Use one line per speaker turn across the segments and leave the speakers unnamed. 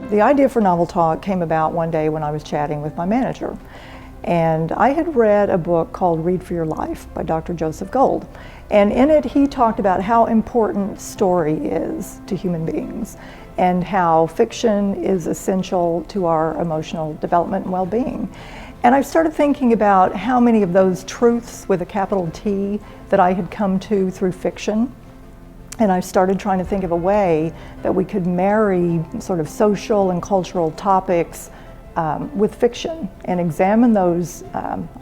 The idea for Novel Talk came about one day when I was chatting with my manager. And I had read a book called Read for Your Life by Dr. Joseph Gold. And in it, he talked about how important story is to human beings and how fiction is essential to our emotional development and well-being. And I started thinking about how many of those truths with a capital T that I had come to through fiction. And I started trying to think of a way that we could marry sort of social and cultural topics with fiction and examine those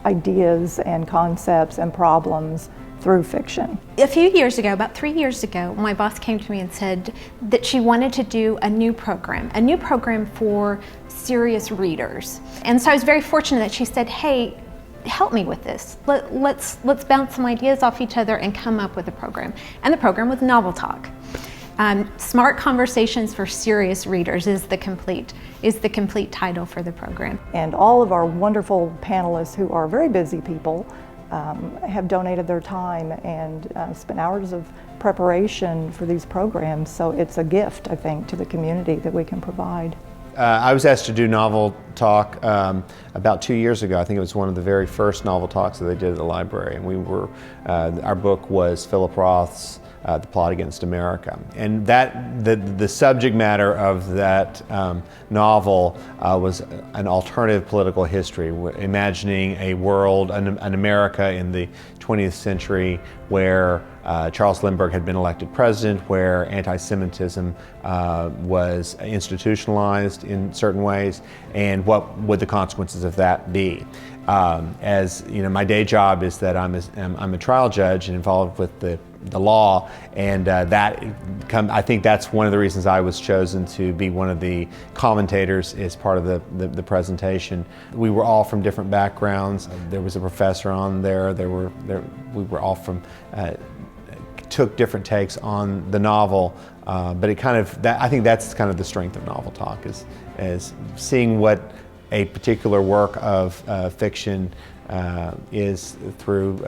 ideas and concepts and problems through fiction.
A few years ago, about 3 years ago, my boss came to me and said that she wanted to do a new program for serious readers. And so I was very fortunate that she said, hey, help me with this. Let's bounce some ideas off each other and come up with a program. And the program was Novel Talk. Smart Conversations for Serious Readers is the complete title for the program.
And all of our wonderful panelists, who are very busy people, have donated their time and spent hours of preparation for these programs. So it's a gift, I think, to the community that we can provide.
I was asked to do Novel Talk about 2 years ago. I think it was one of the very first Novel Talks that they did at the library. And our book was Philip Roth's The Plot Against America. And the subject matter of that novel was an alternative political history, imagining a world, an America in the 20th century where Charles Lindbergh had been elected president, where anti-Semitism was institutionalized in certain ways, and what would the consequences of that be. As you know, my day job is that I'm a trial judge and involved with the law, and I think that's one of the reasons I was chosen to be one of the commentators as part of the presentation. We were all from different backgrounds. There was a professor on there. We were all from took different takes on the novel, but I think that's kind of the strength of Novel Talk is seeing what a particular work of fiction is through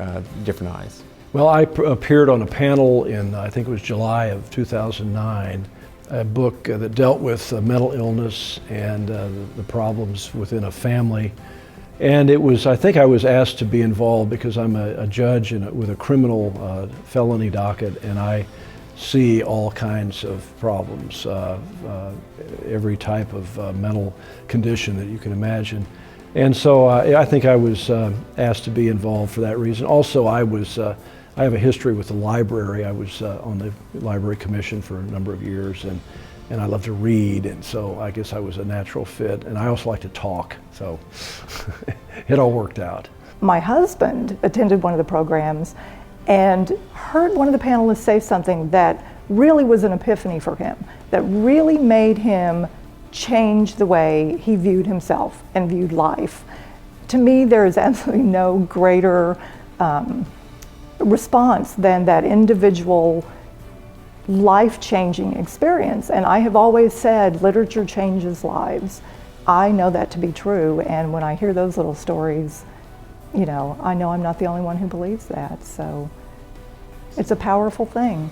different eyes.
Well, I appeared on a panel in, I think it was July of 2009, a book that dealt with mental illness and the problems within a family. And I think I was asked to be involved because I'm a judge with a criminal felony docket, and I see all kinds of problems, every type of mental condition that you can imagine. And so I think I was asked to be involved for that reason. Also, I have a history with the library. I was on the library commission for a number of years, and I love to read, and so I guess I was a natural fit. And I also like to talk, so it all worked out.
My husband attended one of the programs and heard one of the panelists say something that really was an epiphany for him, that really made him change the way he viewed himself and viewed life. To me, there is absolutely no greater response than that individual life-changing experience. And I have always said literature changes lives. I know that to be true, and when I hear those little stories, I know I'm not the only one who believes that. So it's a powerful thing.